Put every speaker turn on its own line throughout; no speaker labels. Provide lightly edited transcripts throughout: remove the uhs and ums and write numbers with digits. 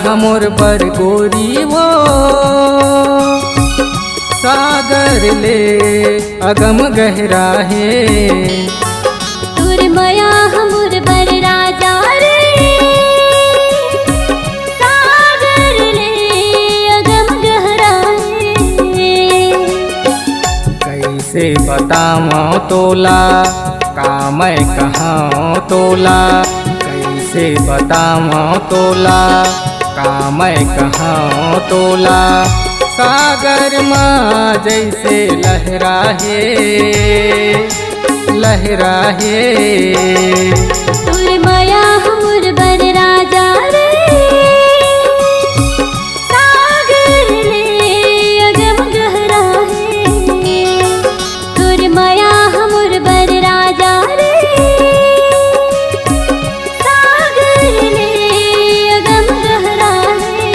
हमोर बर गोरी वो सागर ले अगम गहरा है।
तोर माया हमोर बर राजा रे सागर ले अगम गहरा है।
कैसे बताऊं तोला का मैं कहाँ तोला, कैसे बताऊं तोला का मैं कहाँ तोला। सागर माँ जैसे लहरा है लहरा है।
तोर माया हमोर बर राजा रे सागर ले अगम गहरा है। तोर माया हमोर बर राजा रे सागर ले अगम गहरा है।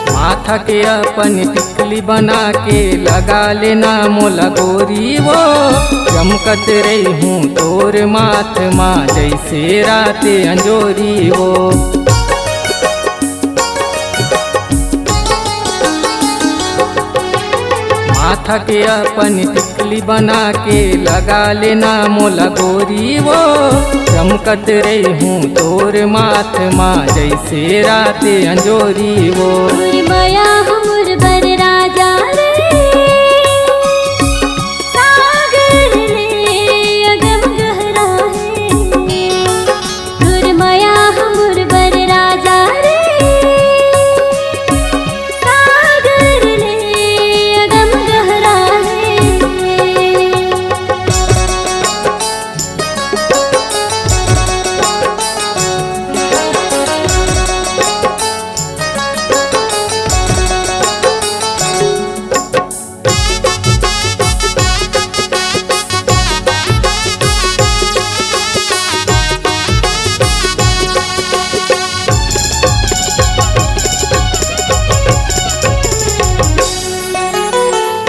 माथा के अपन टिकली बना के लगा लेना मोला गोरी वो। चमकत रही हूँ तोर माथ माँ जैसे रात अंजोरी वो। माथा के अपन टिकली बना के लगा लेना मोला गोरी वो। चमकत रही हूँ तोर माथ माँ जैसे रात अंजोरी वो।
तोर माया हमोर बर राजा रे सागर ले अगम गहरा है। तोर माया हमोर बर राजा रे सागर ले अगम गहरा है।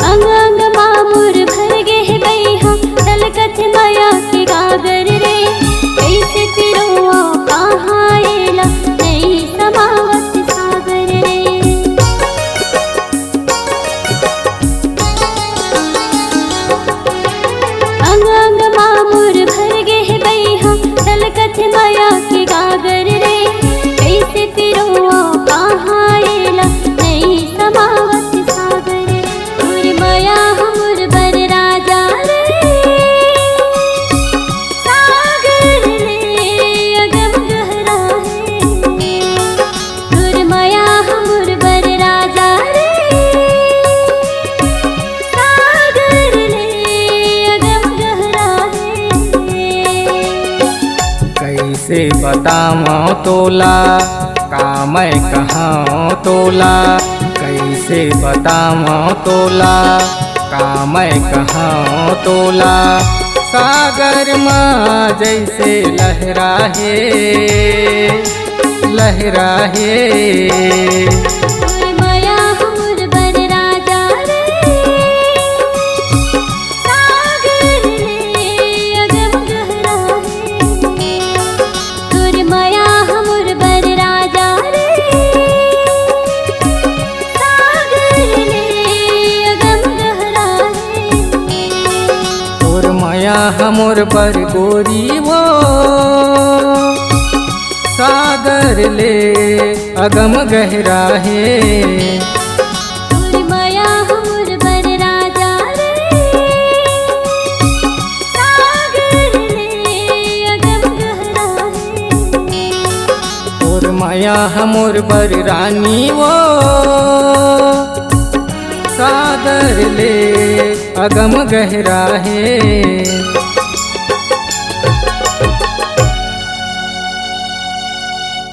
अंग अंग मामुर भर गे है बैहा तलकत माया के गागर रे। कैसे तिरुआ कहाँ एला नहीं समावत सागर रे। अंग अंग मामुर भर गे है बैहा तलकत माया के गागर रे। कैसे तिरुआ कहाँ एला नहीं समावत सागर रे। तोर माया हमोर बर राजा रे सागर ले अगम गहरा है। तोर माया हमोर बर राजा रे सागर ले अगम गहरा है।
कैसे बताऊं तोला का मैं कहाँ तोला, कैसे बताऊं तोला का मैं कहाँ तोला। सागर माँ जैसे लहरा है लहरा है।
तोर माया हमोर बर राजा रे सागर ले अगम गहरा है। तोर माया हमोर बर राजा रे सागर ले अगम गहरा है।
तोर माया हमोर बर गोरी वो सागर ले अगम गहरा है।
तोर माया हमोर बर राजा रे सागर ले अगम गहरा है।
तोर माया हमोर बर रानी वो सागर ले अगम गहरा है।